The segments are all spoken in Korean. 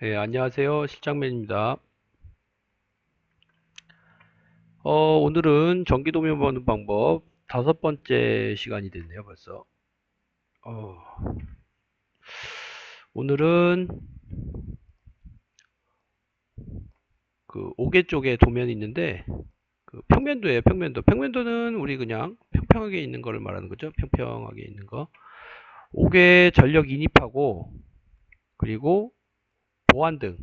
안녕하세요. 실장맨입니다. 오늘은 전기도면 보는 방법 다섯 번째 시간이 됐네요, 벌써. 어, 오늘은 그 5개 쪽에 도면이 있는데, 그 평면도예요, 평면도. 평면도는 우리 그냥 평평하게 있는 거를 말하는 거죠. 평평하게 있는 거. 5개 전력 인입하고, 그리고 보안등,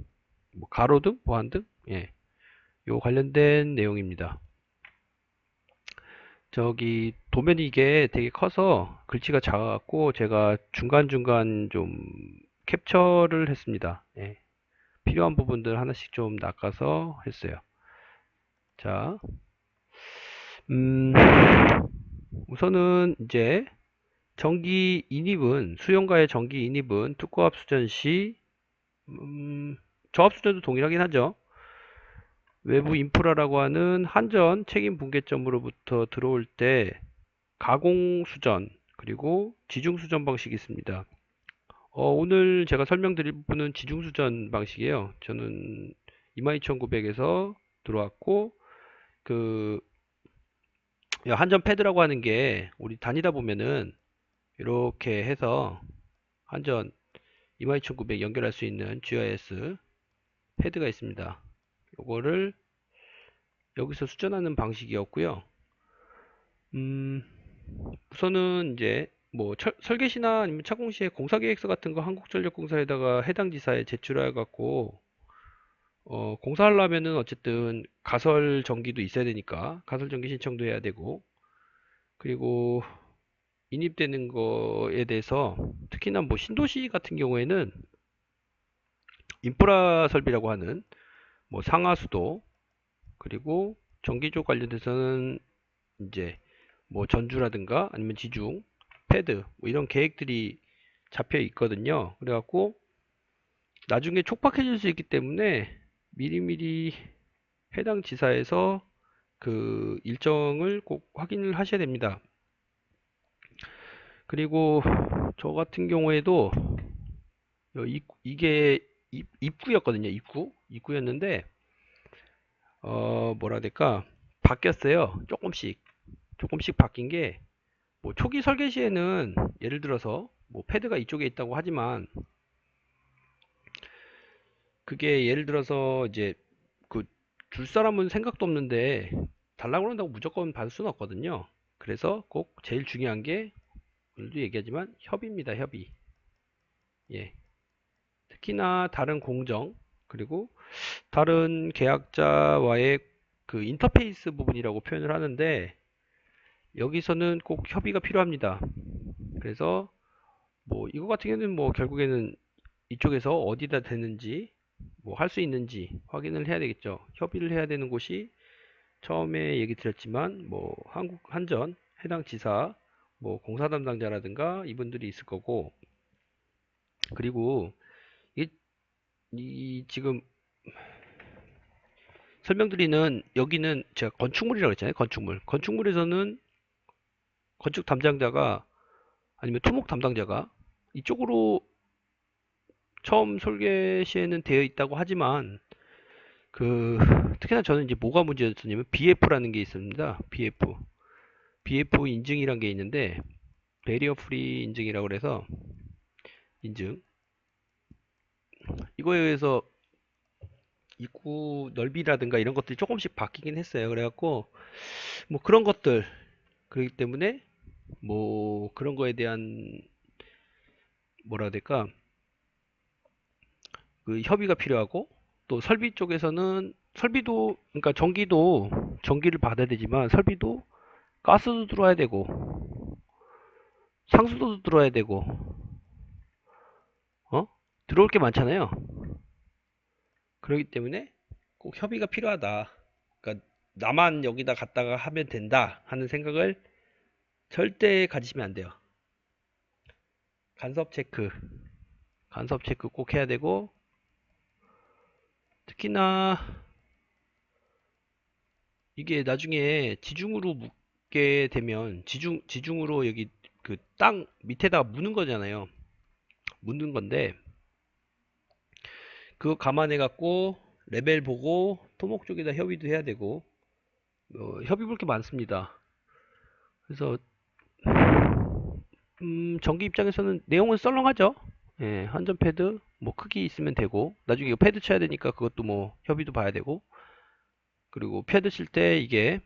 뭐 가로등, 보안등, 예, 요 관련된 내용입니다. 저기 도면이 이게 되게 커서 글씨가 작아갖고 제가 중간중간 좀 캡처를 했습니다. 예, 필요한 부분들 하나씩 좀 낚아서 했어요. 자, 음, 우선은 이제 전기 인입은 수용가의 전기 인입은 특고압 수전 시 저압 수전도 동일하긴 하죠. 외부 인프라라고 하는 한전 책임 분계점으로부터 들어올 때 가공 수전 그리고 지중 수전 방식이 있습니다. 오늘 제가 설명드릴 부분은 지중수전 방식이에요. 저는 22900에서 들어왔고, 그, 한전 패드라고 하는 게 우리 다니다 보면은 이렇게 해서 한전 22900 연결할 수 있는 GIS 패드가 있습니다. 요거를 여기서 수전하는 방식이었고요. 음, 우선은 이제 뭐 설계시나 아니면 착공시에 공사계획서 같은 거 한국전력공사에다가 해당 지사에 제출해 갖고 공사하려면은 어쨌든 가설 전기도 있어야 되니까 가설 전기 신청도 해야 되고 그리고 인입되는 거에 대해서 특히나 뭐 신도시 같은 경우에는 인프라 설비라고 하는 뭐 상하수도 그리고 전기 쪽 관련돼서는 이제 뭐 전주라든가 아니면 지중 패드 뭐 이런 계획들이 잡혀 있거든요. 그래갖고 나중에 촉박해질 수 있기 때문에 미리미리 해당 지사에서 그 일정을 꼭 확인을 하셔야 됩니다. 그리고 저 같은 경우에도 이게 입구였거든요. 입구였는데 뭐라 해야 될까 바뀌었어요. 조금씩 바뀐 게 뭐 초기 설계 시에는 예를 들어서 뭐 패드가 이쪽에 있다고 하지만 그게 예를 들어서 이제 그 줄 사람은 생각도 없는데 달라고 그런다고 무조건 받을 수는 없거든요. 그래서 꼭 제일 중요한 게 오늘도 얘기하지만 협의입니다. 협의. 예. 특히나 다른 공정 그리고 다른 계약자와의 그 인터페이스 부분이라고 표현을 하는데 여기서는 꼭 협의가 필요합니다. 그래서 뭐 이거 같은 경우는 뭐 결국에는 이쪽에서 어디다 대는지 뭐 할 수 있는지 확인을 해야 되겠죠. 협의를 해야 되는 곳이 처음에 얘기 드렸지만 뭐 한국 한전 해당 지사 뭐 공사 담당자라든가 이분들이 있을 거고 그리고 이, 이 지금 설명드리는 여기는 제가 건축물이라고 했잖아요. 건축물. 건축물에서는 건축 담당자가 아니면 토목 담당자가 이쪽으로 처음 설계 시에는 되어 있다고 하지만 그 특히나 저는 이제 뭐가 문제였냐면 BF라는 게 있습니다. BF. BF 인증이란 게 있는데 베리어 프리 인증이라고 그래서 인증. 이거에 의해서 입구 넓이라든가 이런 것들이 조금씩 바뀌긴 했어요. 그래갖고 뭐 그런 것들 그렇기 때문에 뭐 그런 거에 대한 뭐라 해야 될까 그 협의가 필요하고 또 설비 쪽에서는 설비도 그러니까 전기를 받아야 되지만 설비도 가스도 들어와야 되고 상수도도 들어와야 되고 어 들어올 게 많잖아요. 그렇기 때문에 꼭 협의가 필요하다. 그러니까 나만 여기다 갖다가 하면 된다 하는 생각을 절대 가지시면 안 돼요. 간섭 체크 간섭 체크 꼭 해야 되고 특히나 이게 나중에 지중으로 묻게 되면 지중으로 여기 그 땅 밑에다가 묻는 거잖아요. 묻는 건데 그거 감안해 갖고 레벨 보고 토목 쪽에다 협의도 해야 되고 협의 볼 게 많습니다. 그래서 전기 입장에서는 내용은 썰렁하죠. 예, 한전 패드 뭐 크기 있으면 되고 나중에 이거 패드 쳐야 되니까 그것도 뭐 협의도 봐야 되고 그리고 패드 칠 때 이게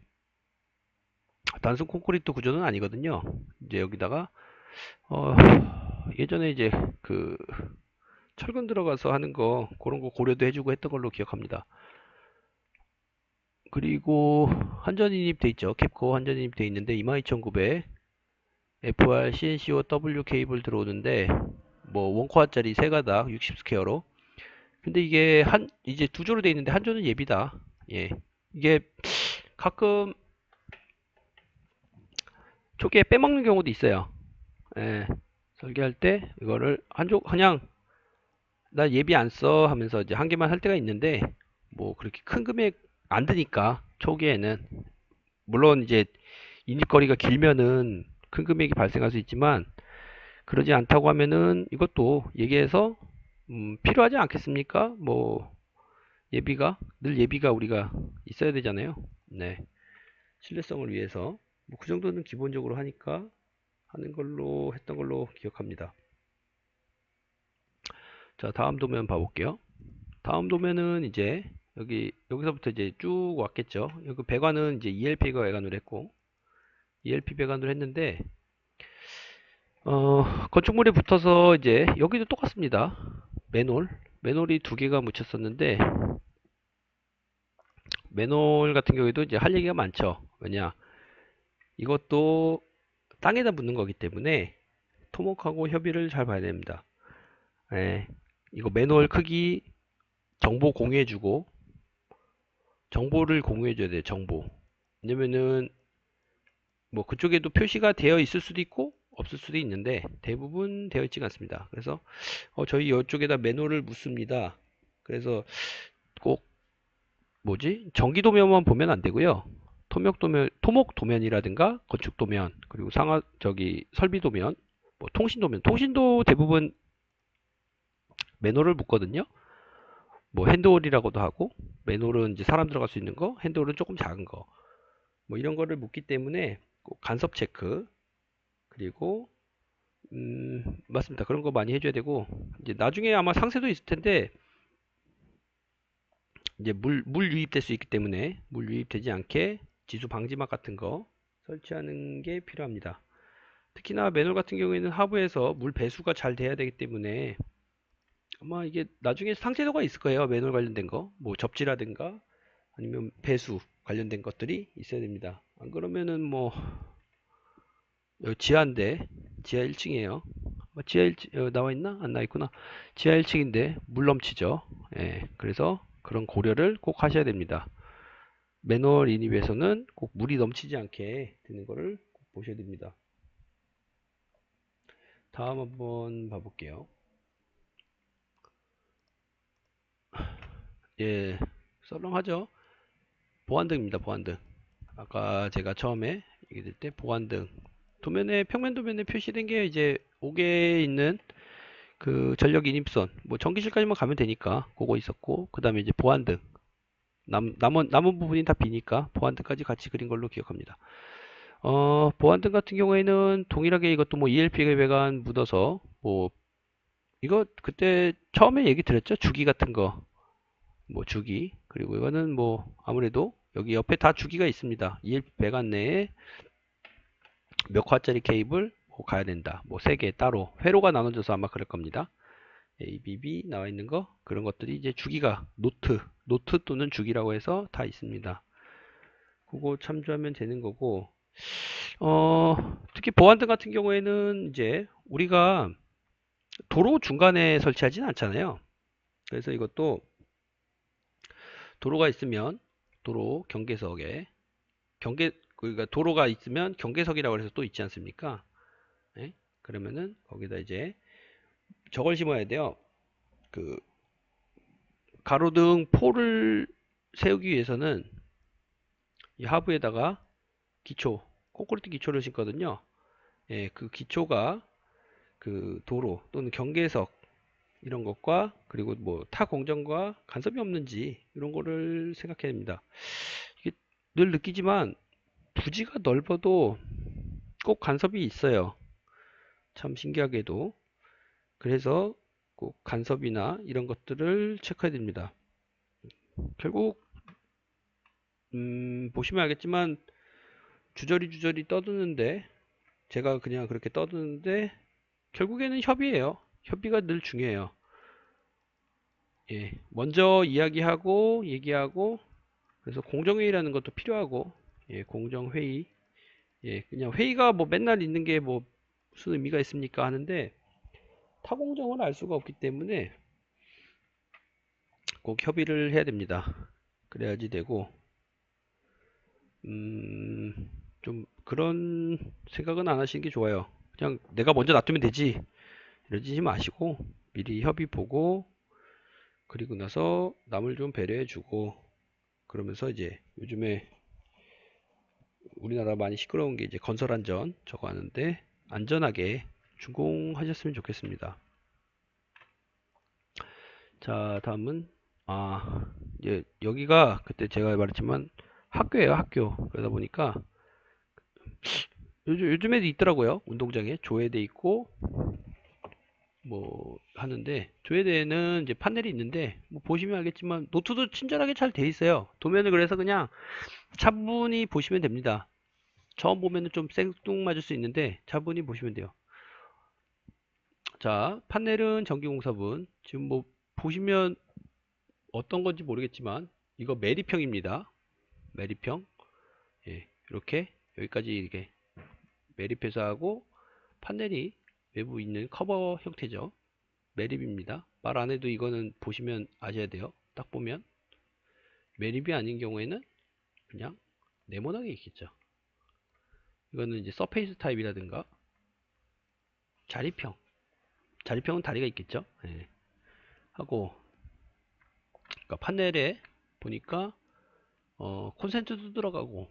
단순 콘크리트 구조는 아니거든요. 이제 여기다가 어, 예전에 이제 그 철근 들어가서 하는 거 그런 거 고려도 해주고 했던 걸로 기억합니다. 그리고 한전인입 돼 있죠. 캡코 한전인입 돼 있는데 22900 FR, CNCO, W 케이블 들어오는데 뭐 원코어짜리 세 가닥 60 스퀘어로. 근데 이게 이제 두 조로 돼 있는데 한 조는 예비다. 예. 이게 가끔 초기에 빼먹는 경우도 있어요. 예. 설계할 때 이거를 한 조 그냥 나 예비 안 써 하면서 이제 한 개만 할 때가 있는데 뭐 그렇게 큰 금액 안 드니까 초기에는 물론 이제 인입거리가 길면은 큰 금액이 발생할 수 있지만 그러지 않다고 하면은 이것도 얘기해서 필요하지 않겠습니까? 뭐 예비가 늘 예비가 우리가 있어야 되잖아요. 네. 신뢰성을 위해서 뭐 그 정도는 기본적으로 하니까 하는 걸로 했던 걸로 기억합니다. 자, 다음 도면 봐볼게요. 다음 도면은 이제 여기서부터 이제 쭉 왔겠죠. 여기 배관은 이제 ELP가 배관을 했고 ELP 배관을 했는데 건축물에 붙어서 이제 여기도 똑같습니다. 맨홀이 두 개가 묻혔었는데 맨홀 같은 경우에도 이제 할 얘기가 많죠. 왜냐 이것도 땅에다 묻는 거기 때문에 토목하고 협의를 잘 봐야 됩니다. 예, 이거 맨홀 크기 정보 공유해주고 정보를 공유해줘야 돼요. 정보. 왜냐면은 뭐 그쪽에도 표시가 되어 있을 수도 있고 없을 수도 있는데 대부분 되어 있지가 않습니다. 그래서 저희 이쪽에다 맨홀을 묻습니다. 그래서 꼭 뭐지? 전기 도면만 보면 안 되고요. 토목 도면이라든가 건축 도면, 그리고 설비 도면, 뭐 통신 도면, 통신도 대부분 맨홀을 묻거든요. 뭐 핸드홀이라고도 하고, 맨홀은 이제 사람 들어갈 수 있는 거, 핸드홀은 조금 작은 거, 뭐 이런 거를 묻기 때문에 꼭 간섭 체크, 그리고 맞습니다. 그런 거 많이 해줘야 되고, 이제 나중에 아마 상세도 있을 텐데, 이제 물 유입될 수 있기 때문에 물 유입되지 않게 지수 방지막 같은 거 설치하는 게 필요합니다. 특히나 맨홀 같은 경우에는 하부에서 물 배수가 잘 돼야 되기 때문에 아마 이게 나중에 상세도가 있을 거예요. 맨홀 관련된 거, 뭐 접지라든가 아니면 배수 관련된 것들이 있어야 됩니다. 안 그러면은 뭐 여기 지하인데 지하 1층이에요. 지하 1층 나와 있나? 안 나와 있구나. 지하 1층인데 물 넘치죠. 예, 그래서 그런 고려를 꼭 하셔야 됩니다. 매nu얼 인입에서는 꼭 물이 넘치지 않게 되는 거를 꼭 보셔야 됩니다. 다음 한번 봐볼게요. 예, 썰렁하죠? 보안등입니다. 보안등. 아까 제가 처음에 얘기할 때 보안등. 평면 도면에 표시된 게 이제 5개 있는 그 전력 인입선, 뭐 전기실까지만 가면 되니까 그거 있었고, 그 다음에 이제 보안등. 남은 부분이 다 비니까 보안등까지 같이 그린 걸로 기억합니다. 보안등 같은 경우에는 동일하게 이것도 뭐 ELP 배관 묻어서 뭐 이거 그때 처음에 얘기 드렸죠. 주기 같은 거. 뭐 주기. 그리고 이거는 뭐 아무래도 여기 옆에 다 주기가 있습니다. ELP 배관 내에 몇 화짜리 케이블 뭐 가야 된다. 뭐 세 개 따로 회로가 나눠져서 아마 그럴 겁니다. ABB 나와 있는 거 그런 것들이 이제 주기가 노트 또는 주기라고 해서 다 있습니다. 그거 참조하면 되는 거고 특히 보안등 같은 경우에는 이제 우리가 도로 중간에 설치하진 않잖아요. 그래서 이것도 도로가 있으면 도로 경계석에 그러니까 도로가 있으면 경계석이라고 해서 또 있지 않습니까? 네? 그러면은 거기다 이제 저걸 심어야 돼요. 그 가로등 폴을 세우기 위해서는 이 하부에다가 콘크리트 기초를 심거든요. 예, 그 기초가 그 도로 또는 경계석 이런 것과 그리고 뭐 타 공정과 간섭이 없는지 이런 거를 생각해야 됩니다. 이게 늘 느끼지만 부지가 넓어도 꼭 간섭이 있어요. 참 신기하게도. 그래서 꼭 간섭이나 이런 것들을 체크해야 됩니다. 결국 보시면 알겠지만 주저리 떠드는데 제가 그냥 그렇게 떠드는데 결국에는 협의예요. 협의가 늘 중요해요. 예, 먼저 이야기하고 얘기하고 그래서 공정회의라는 것도 필요하고 예, 공정회의 예, 그냥 회의가 뭐 맨날 있는 게 뭐 무슨 의미가 있습니까 하는데 타공정을 알 수가 없기 때문에 꼭 협의를 해야 됩니다. 그래야지 되고 좀 그런 생각은 안 하시는 게 좋아요. 그냥 내가 먼저 놔두면 되지 이러지 마시고 미리 협의 보고 그리고 나서 남을 좀 배려해 주고 그러면서 이제 요즘에 우리나라 많이 시끄러운 게 이제 건설 안전 저거 하는데 안전하게 준공하셨으면 좋겠습니다. 자, 다음은 이제 여기가 그때 제가 말했지만 학교예요, 학교. 그러다 보니까 요즘에도 있더라고요. 운동장에 조회돼 있고 뭐 하는데 조회대에는 이제 판넬이 있는데 뭐 보시면 알겠지만 노트도 친절하게 잘 돼 있어요. 도면을 그래서 그냥 차분히 보시면 됩니다. 처음 보면은 좀 생뚱맞을 수 있는데 차분히 보시면 돼요. 자, 판넬은 전기공사분. 지금 뭐 보시면 어떤 건지 모르겠지만 이거 매립형입니다. 매립형. 예, 이렇게 여기까지 이렇게 매립해서 하고 판넬이 외부 있는 커버 형태죠. 매립입니다. 말 안 해도 이거는 보시면 아셔야 돼요. 딱 보면 매립이 아닌 경우에는 그냥 네모나게 있겠죠. 이거는 이제 서페이스 타입이라든가 자립형. 자립형은 다리가 있겠죠. 예. 하고 그러니까 판넬에 보니까 콘센트도 들어가고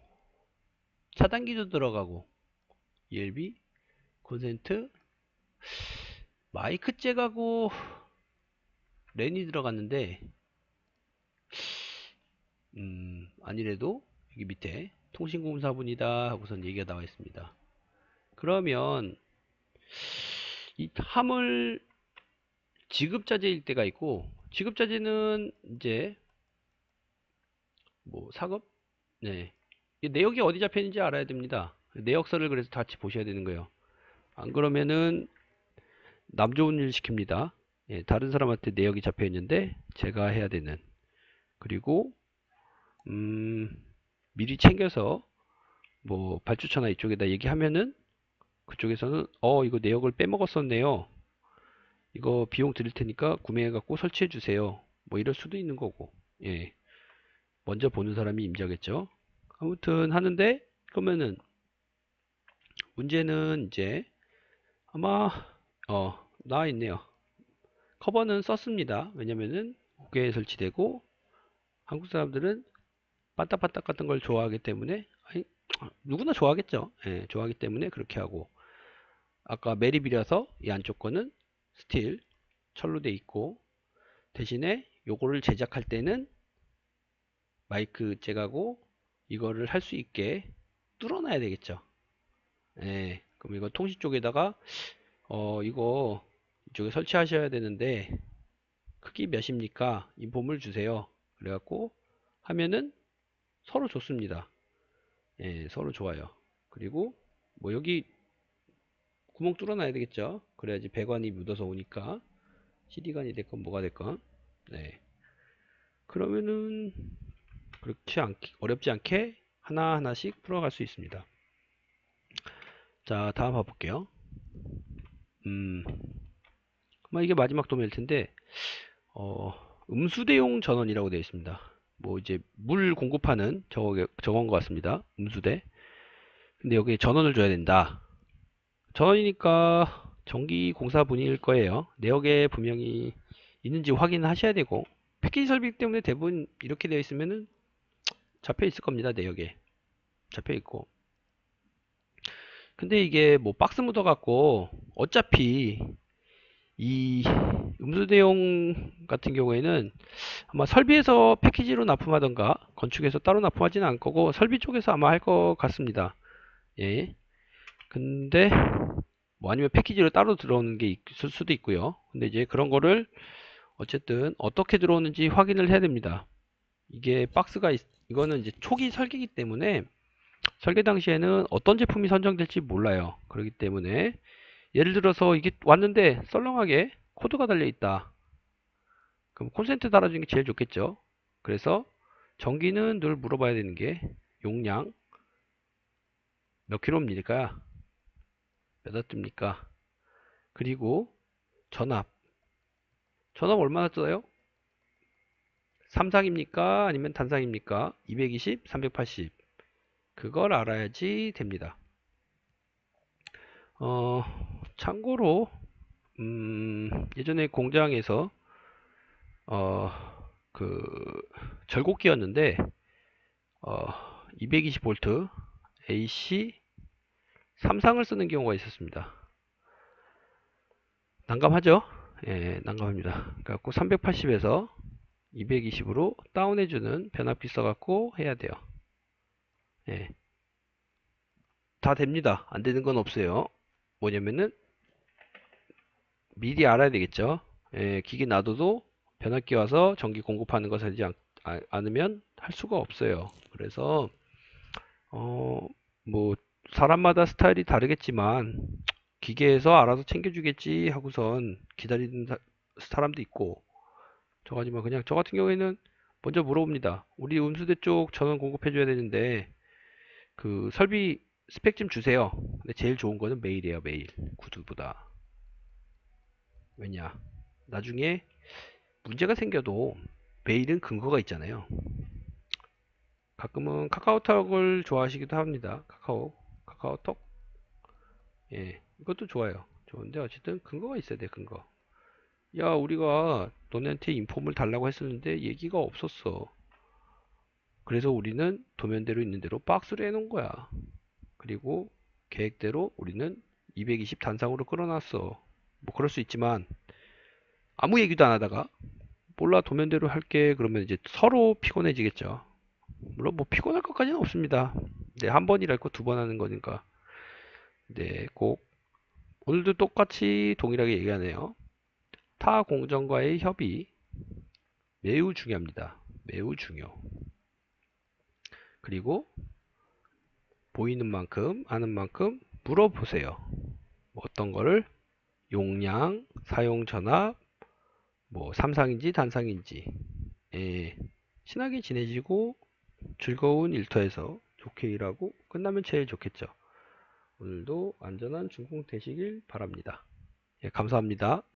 차단기도 들어가고 ELB 콘센트 마이크 잭하고 랜이 들어갔는데 아니래도 여기 밑에 통신공사분이다 하고선 얘기가 나와 있습니다. 그러면 이 함을 지급자재일 때가 있고 지급자재는 이제 뭐 사급 네 이 내역이 어디 잡혀 있는지 알아야 됩니다. 내역서를 그래서 같이 보셔야 되는 거예요. 안 그러면은 남 좋은 일 시킵니다. 예, 다른 사람한테 내역이 잡혀 있는데 제가 해야 되는 그리고 미리 챙겨서 뭐 발주처나 이쪽에다 얘기하면은 그쪽에서는 이거 내역을 빼먹었었네요. 이거 비용 드릴 테니까 구매해 갖고 설치해 주세요. 뭐 이럴 수도 있는 거고. 예. 먼저 보는 사람이 임자겠죠. 아무튼 하는데 그러면은 문제는 이제 아마 나와 있네요. 커버는 썼습니다. 왜냐면은 국외에 설치되고 한국 사람들은 반딱반딱 같은 걸 좋아하기 때문에 아니, 누구나 좋아하겠죠. 예, 좋아하기 때문에 그렇게 하고 아까 매립이라서 이 안쪽 거는 스틸 철로 돼 있고 대신에 요거를 제작할 때는 마이크 잭하고 이거를 할 수 있게 뚫어놔야 되겠죠. 예, 그럼 이거 통신 쪽에다가 이거 이쪽에 설치하셔야 되는데 크기 몇입니까? 인폼을 주세요. 그래갖고 하면은 서로 좋습니다. 예, 서로 좋아요. 그리고 뭐 여기 구멍 뚫어놔야 되겠죠. 그래야지 배관이 묻어서 오니까 CD관이 됐건 뭐가 됐건 네. 그러면은 그렇지 어렵지 않게 하나하나씩 풀어갈 수 있습니다. 자, 다음 봐볼게요. 아마 이게 마지막 도면일 텐데, 음수대용 전원이라고 되어 있습니다. 뭐 이제 물 공급하는 저건 것 같습니다. 음수대. 근데 여기에 전원을 줘야 된다. 전원이니까 전기공사분일 거예요. 내역에 분명히 있는지 확인하셔야 되고, 패키지 설비 때문에 대부분 이렇게 되어 있으면은 잡혀 있을 겁니다. 내역에. 잡혀 있고. 근데 이게 뭐 박스 묻어 갖고 어차피 이 음수 내용 같은 경우에는 아마 설비에서 패키지로 납품하던가 건축에서 따로 납품하지는 않을 거고 설비 쪽에서 아마 할 것 같습니다. 예. 근데 뭐 아니면 패키지로 따로 들어오는 게 있을 수도 있고요. 근데 이제 그런 거를 어쨌든 어떻게 들어오는지 확인을 해야 됩니다. 이게 이거는 이제 초기 설계이기 때문에 설계 당시에는 어떤 제품이 선정될지 몰라요. 그렇기 때문에 예를 들어서 이게 왔는데 썰렁하게 코드가 달려 있다. 그럼 콘센트 달아주는 게 제일 좋겠죠. 그래서 전기는 늘 물어봐야 되는 게 용량 몇 킬로입니까? 몇 와트입니까? 그리고 전압. 전압 얼마나 써요? 삼상입니까? 아니면 단상입니까? 220, 380. 그걸 알아야지 됩니다. 어, 참고로 예전에 공장에서 어, 그 절곡기였는데 220V AC 삼상을 쓰는 경우가 있었습니다. 난감하죠? 예, 난감합니다. 그래갖고 380에서 220으로 다운해주는 변압기 써갖고 해야 돼요. 예, 다 됩니다. 안 되는 건 없어요. 뭐냐면은 미리 알아야 되겠죠. 예, 기계 놔둬도 변압기 와서 전기 공급하는 것을 하지 않으면 할 수가 없어요. 그래서 어, 뭐 사람마다 스타일이 다르겠지만 기계에서 알아서 챙겨주겠지 하고선 기다리는 사람도 있고 하지만 그냥 저 같은 경우에는 먼저 물어봅니다. 우리 운수대 쪽 전원 공급해줘야 되는데 그 설비 스펙 좀 주세요. 근데 제일 좋은 거는 메일이에요. 메일 구두보다. 왜냐? 나중에 문제가 생겨도 메일은 근거가 있잖아요. 가끔은 카카오톡을 좋아하시기도 합니다. 카카오톡. 예, 이것도 좋아요. 좋은데 어쨌든 근거가 있어야 돼. 근거. 야, 우리가 너네한테 인폼을 달라고 했었는데 얘기가 없었어. 그래서 우리는 도면대로 있는 대로 박스를 해놓은 거야. 그리고 계획대로 우리는 220 단상으로 끌어놨어. 뭐 그럴 수 있지만 아무 얘기도 안 하다가 몰라 도면대로 할게 그러면 이제 서로 피곤해지겠죠. 물론 뭐 피곤할 것까지는 없습니다. 네, 한 번이랄 거 두 번 하는 거니까. 네, 꼭 오늘도 똑같이 동일하게 얘기하네요. 타 공정과의 협의 매우 중요합니다. 매우 중요. 그리고 보이는 만큼 아는 만큼 물어보세요. 뭐 어떤 거를 용량, 사용 전압, 뭐 삼상인지 단상인지. 예, 친하게 지내시고 즐거운 일터에서 좋게 일하고 끝나면 제일 좋겠죠. 오늘도 안전한 준공 되시길 바랍니다. 예, 감사합니다.